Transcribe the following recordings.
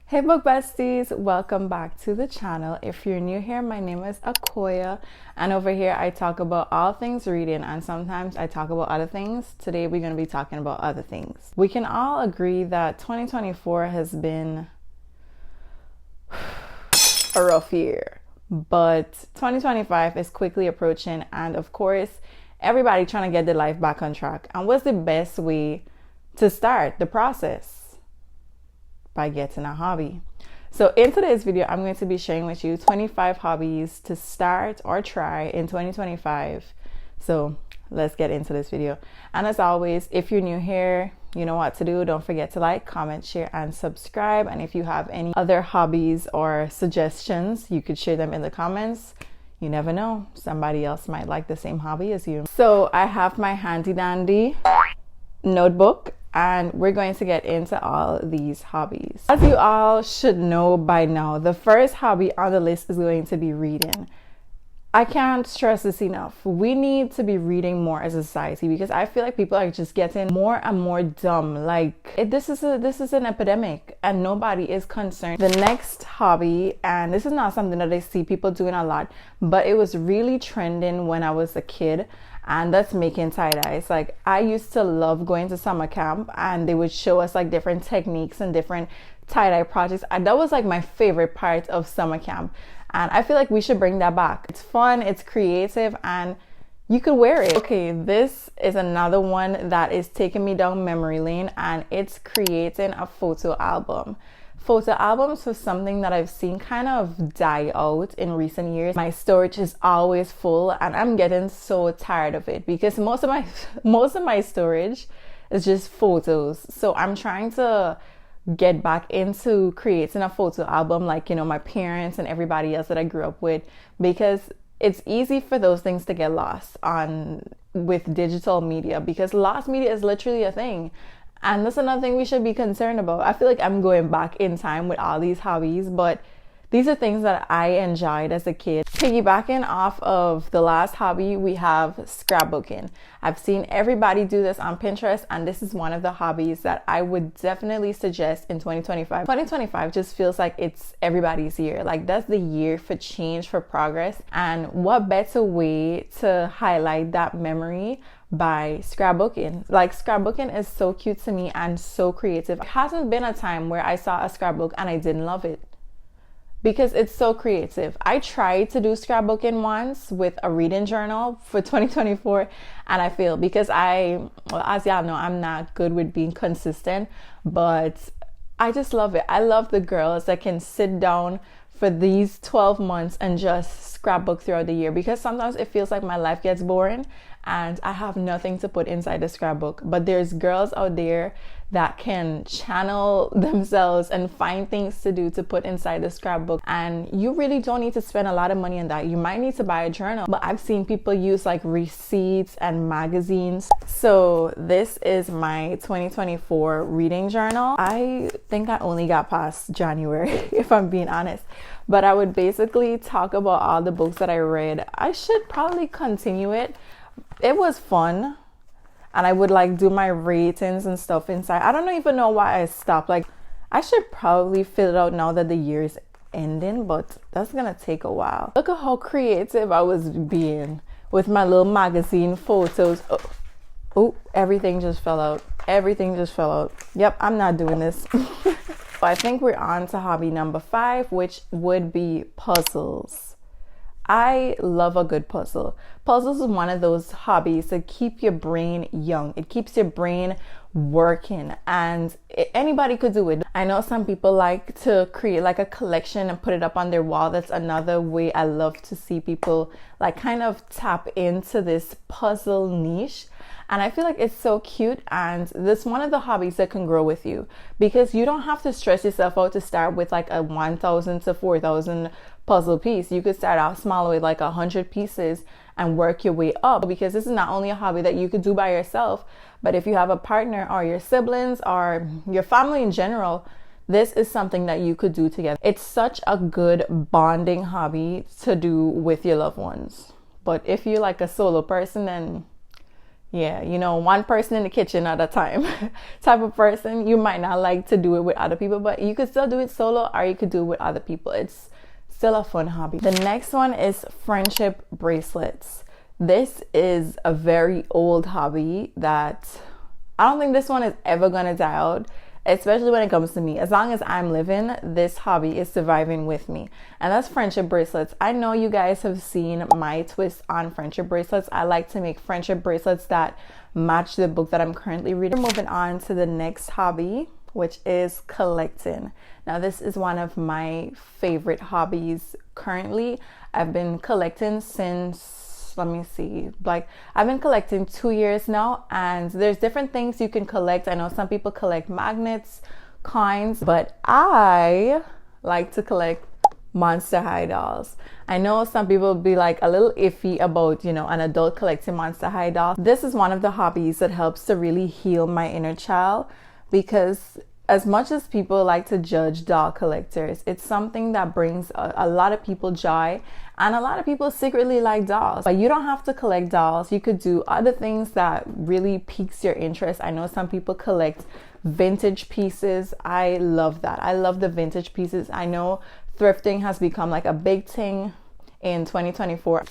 Hey book besties, welcome back to the channel. If you're new here, my name is Akoya, and over here I talk about all things reading, and sometimes I talk about other things. Today we're going to be talking about other things. We can all agree that 2024 has been a rough year, but 2025 is quickly approaching, and of course everybody trying to get their life back on track. And what's the best way to start the process? By getting a hobby. So in today's video, I'm going to be sharing with you 25 hobbies to start or try in 2025. So let's get into this video. And as always, if you're new here, you know what to do. Don't forget to like, comment, share, and subscribe. And if you have any other hobbies or suggestions, you could share them in the comments. You never know, somebody else might like the same hobby as you. So I have my handy dandy notebook, and we're going to get into all these hobbies. As you all should know by now, the first hobby on the list is going to be reading. I can't stress this enough. We need to be reading more as a society, because I feel like people are just getting more and more dumb. This is an epidemic, and nobody is concerned. The next hobby, and this is not something that I see people doing a lot, but it was really trending when I was a kid, and that's making tie-dyes. Like, I used to love going to summer camp, and they would show us like different techniques and different tie-dye projects, and that was like my favorite part of summer camp. And I feel like we should bring that back. It's fun, it's creative, and you could wear it. Okay, this is another one that is taking me down memory lane, and it's creating a photo album. Photo albums was something that I've seen kind of die out in recent years. My storage is always full, and I'm getting so tired of it, because most of my storage is just photos. So I'm trying to get back into creating a photo album, like, you know, my parents and everybody else that I grew up with, because it's easy for those things to get lost with digital media, because lost media is literally a thing. And that's another thing we should be concerned about. I feel like I'm going back in time with all these hobbies, but these are things that I enjoyed as a kid. Piggybacking off of the last hobby, we have scrapbooking. I've seen everybody do this on Pinterest, and this is one of the hobbies that I would definitely suggest in 2025. 2025 just feels like it's everybody's year. Like, that's the year for change, for progress. And what better way to highlight that memory by scrapbooking? Like, scrapbooking is so cute to me and so creative. It hasn't been a time where I saw a scrapbook and I didn't love it, because it's so creative. I tried to do scrapbooking once with a reading journal for 2024, and I failed because as y'all know, I'm not good with being consistent, but I just love it. I love the girls that can sit down for these 12 months and just scrapbook throughout the year, because sometimes it feels like my life gets boring and I have nothing to put inside the scrapbook. But there's girls out there that can channel themselves and find things to do to put inside the scrapbook, and you really don't need to spend a lot of money on that. You might need to buy a journal, but I've seen people use like receipts and magazines. So this is my 2024 reading journal. I think I only got past January if I'm being honest, but I would basically talk about all the books that I read. I should probably continue it. It was fun, and I would like do my ratings and stuff inside. I don't even know why I stopped. Like, I should probably fill it out now that the year is ending, but that's gonna take a while. Look at how creative I was being with my little magazine photos. Oh, everything just fell out. Everything just fell out. Yep, I'm not doing this. I think we're on to hobby number 5, which would be puzzles. I love a good puzzle. Puzzles is one of those hobbies that keep your brain young. It keeps your brain working, and anybody could do it. I know some people like to create like a collection and put it up on their wall. That's another way I love to see people like kind of tap into this puzzle niche. And I feel like it's so cute, and this one of the hobbies that can grow with you, because you don't have to stress yourself out to start with like a 1,000 to 4,000 puzzle piece. You could start off small with like 100 pieces and work your way up, because this is not only a hobby that you could do by yourself, but if you have a partner or your siblings or your family in general, this is something that you could do together. It's such a good bonding hobby to do with your loved ones. But if you're like a solo person, then Yeah, you know, one person in the kitchen at a time type of person. You might not like to do it with other people, but you could still do it solo or you could do it with other people. It's still a fun hobby. The next one is friendship bracelets. This is a very old hobby that I don't think this one is ever gonna die out, especially when it comes to me. As long as I'm living, this hobby is surviving with me. And that's friendship bracelets. I know you guys have seen my twist on friendship bracelets. I like to make friendship bracelets that match the book that I'm currently reading. We're moving on to the next hobby, which is collecting. Now, this is one of my favorite hobbies currently. I've been collecting since, let me see, like I've been collecting 2 years now, and there's different things you can collect. I know some people collect magnets, coins, but I like to collect Monster High dolls. I know some people be like a little iffy about, you know, an adult collecting Monster High dolls. This is one of the hobbies that helps to really heal my inner child, because as much as people like to judge doll collectors, it's something that brings a lot of people joy, and a lot of people secretly like dolls. But you don't have to collect dolls. You could do other things that really piques your interest. I know some people collect vintage pieces. I love that. I love the vintage pieces. I know thrifting has become like a big thing in 2024.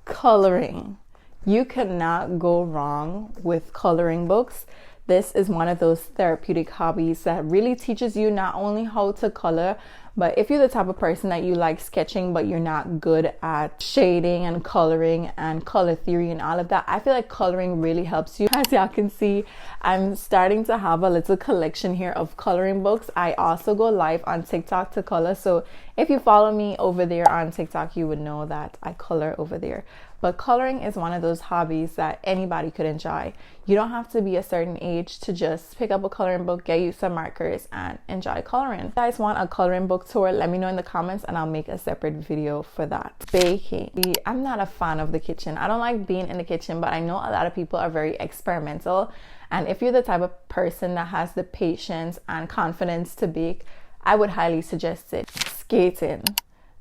Coloring. You cannot go wrong with coloring books. This is one of those therapeutic hobbies that really teaches you not only how to color, but if you're the type of person that you like sketching, but you're not good at shading and coloring and color theory and all of that, I feel like coloring really helps you. As y'all can see, I'm starting to have a little collection here of coloring books. I also go live on TikTok to color. So if you follow me over there on TikTok, you would know that I color over there. But coloring is one of those hobbies that anybody could enjoy. You don't have to be a certain age to just pick up a coloring book, get you some markers, and enjoy coloring. If you guys want a coloring book tour, let me know in the comments and I'll make a separate video for that. Baking. I'm not a fan of the kitchen. I don't like being in the kitchen, but I know a lot of people are very experimental. And if you're the type of person that has the patience and confidence to bake, I would highly suggest it. Skating.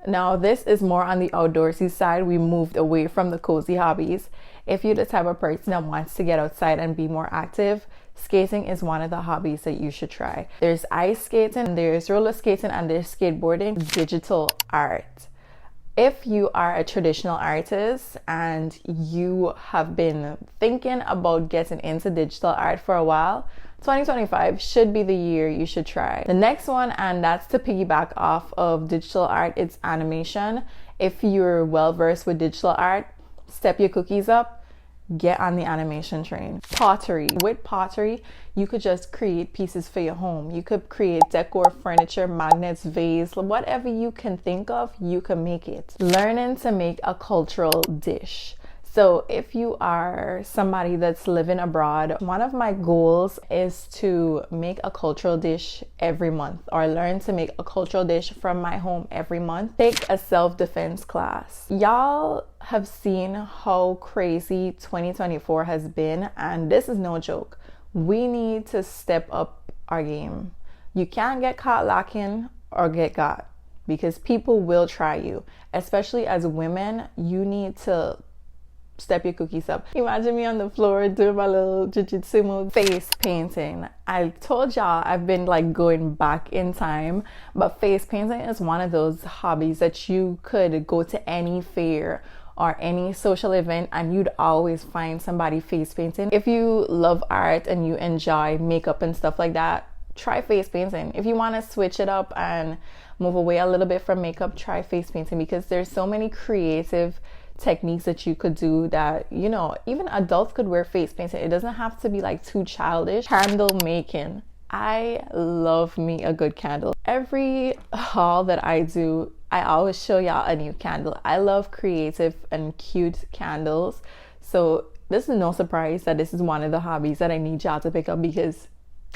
Now, this is more on the outdoorsy side. We moved away from the cozy hobbies. If you're the type of person that wants to get outside and be more active, skating is one of the hobbies that you should try. There's ice skating, there's roller skating, and there's skateboarding. Digital art. If you are a traditional artist and you have been thinking about getting into digital art for a while, 2025 should be the year you should try. The next one, and that's to piggyback off of digital art, it's animation. If you're well versed with digital art, step your cookies up, get on the animation train. Pottery. With pottery, you could just create pieces for your home. You could create decor, furniture, magnets, vase, whatever you can think of, you can make it. Learning to make a cultural dish. So if you are somebody that's living abroad, one of my goals is to make a cultural dish every month, or learn to make a cultural dish from my home every month. Take a self-defense class. Y'all have seen how crazy 2024 has been, and this is no joke. We need to step up our game. You can't get caught lacking or get got, because people will try you. Especially as women, you need to step your cookies up. Imagine me on the floor doing my little jiu-jitsu move. Face painting. I told y'all I've been like going back in time, but face painting is one of those hobbies that you could go to any fair or any social event and you'd always find somebody face painting. If you love art and you enjoy makeup and stuff like that, try face painting. If you want to switch it up and move away a little bit from makeup, try face painting, because there's so many creative techniques that you could do that, you know, even adults could wear face painting. It doesn't have to be like too childish. Candle making. I love me a good candle. Every haul that I do, I always show y'all a new candle. I love creative and cute candles. So this is no surprise that this is one of the hobbies that I need y'all to pick up, because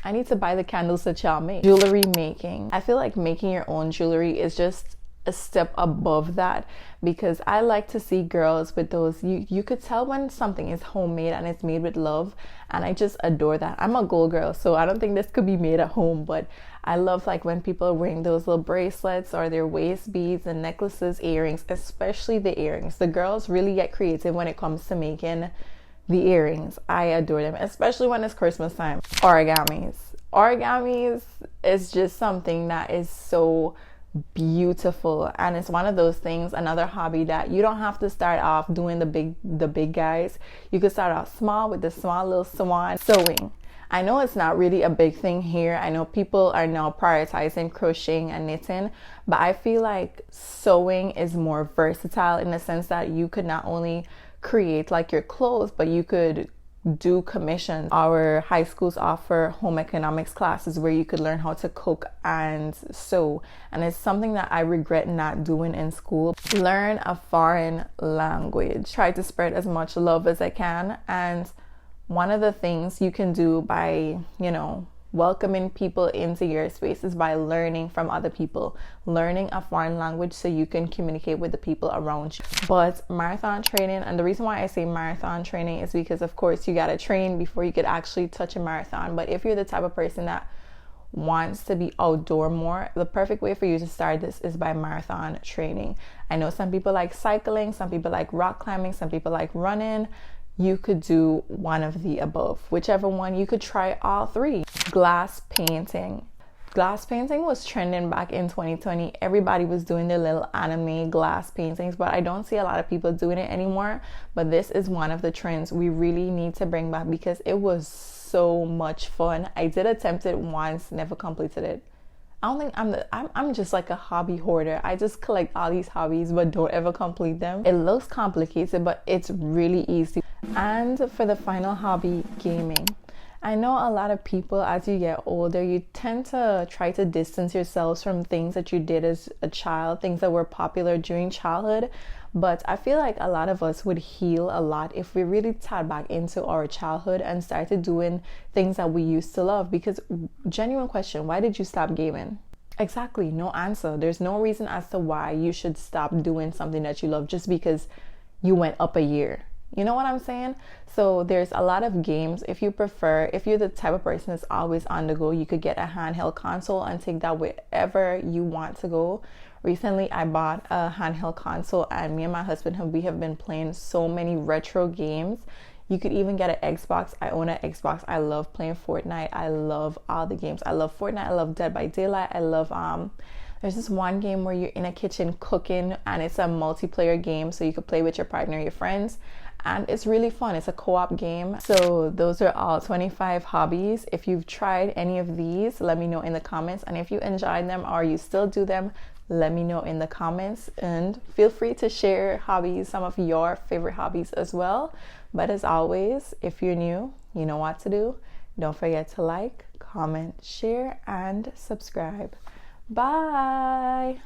I need to buy the candles that y'all make. Jewelry making. I feel like making your own jewelry is just a step above that, because I like to see girls with those, you could tell when something is homemade and it's made with love, and I just adore that. I'm a gold girl, so I don't think this could be made at home, but I love like when people are wearing those little bracelets or their waist beads and necklaces, earrings, especially the earrings. The girls really get creative when it comes to making The earrings, I adore them, especially when it's Christmas time. Origamis is just something that is so beautiful, and it's one of those things, another hobby that you don't have to start off doing the big guys. You could start off small with the small little swan. Sewing, I know it's not really a big thing here. I know people are now prioritizing crocheting and knitting, but I feel like sewing is more versatile in the sense that you could not only create like your clothes, but you could do commissions. Our high schools offer home economics classes where you could learn how to cook and sew, and it's something that I regret not doing in school. Learn a foreign language. Try to spread as much love as I can, and one of the things you can do by, welcoming people into your space is by learning from other people, learning a foreign language so you can communicate with the people around you. But marathon training, and the reason why I say marathon training is because of course you gotta train before you could actually touch a marathon. But if you're the type of person that wants to be outdoor more, the perfect way for you to start this is by marathon training. I know some people like cycling, some people like rock climbing, some people like running. You could do one of the above, whichever one. You could try all three. Glass painting. Glass painting was trending back in 2020. Everybody was doing their little anime glass paintings, but I don't see a lot of people doing it anymore. But this is one of the trends we really need to bring back because it was so much fun. I did attempt it once, never completed it. I don't think I'm just like a hobby hoarder. I just collect all these hobbies but don't ever complete them. It looks complicated, but it's really easy. And for the final hobby, gaming. I know a lot of people, as you get older, you tend to try to distance yourselves from things that you did as a child, things that were popular during childhood. But I feel like a lot of us would heal a lot if we really tied back into our childhood and started doing things that we used to love. Because, genuine question, why did you stop gaming? Exactly, no answer. There's no reason as to why you should stop doing something that you love just because you went up a year. You know what I'm saying? So there's a lot of games. If you're the type of person that's always on the go, you could get a handheld console and take that wherever you want to go. Recently, I bought a handheld console, and me and my husband we have been playing so many retro games. You could even get an Xbox. I own an Xbox. I love playing Fortnite. I love all the games. I love Fortnite. I love Dead by Daylight. I love there's this one game where you're in a kitchen cooking, and it's a multiplayer game, so you could play with your partner, your friends, and it's really fun. It's a co-op game. So those are all 25 hobbies. If you've tried any of these, let me know in the comments, and if you enjoyed them or you still do them, let me know in the comments, and feel free to share hobbies, some of your favorite hobbies as well. But as always, if you're new, you know what to do. Don't forget to like, comment, share, and subscribe. Bye.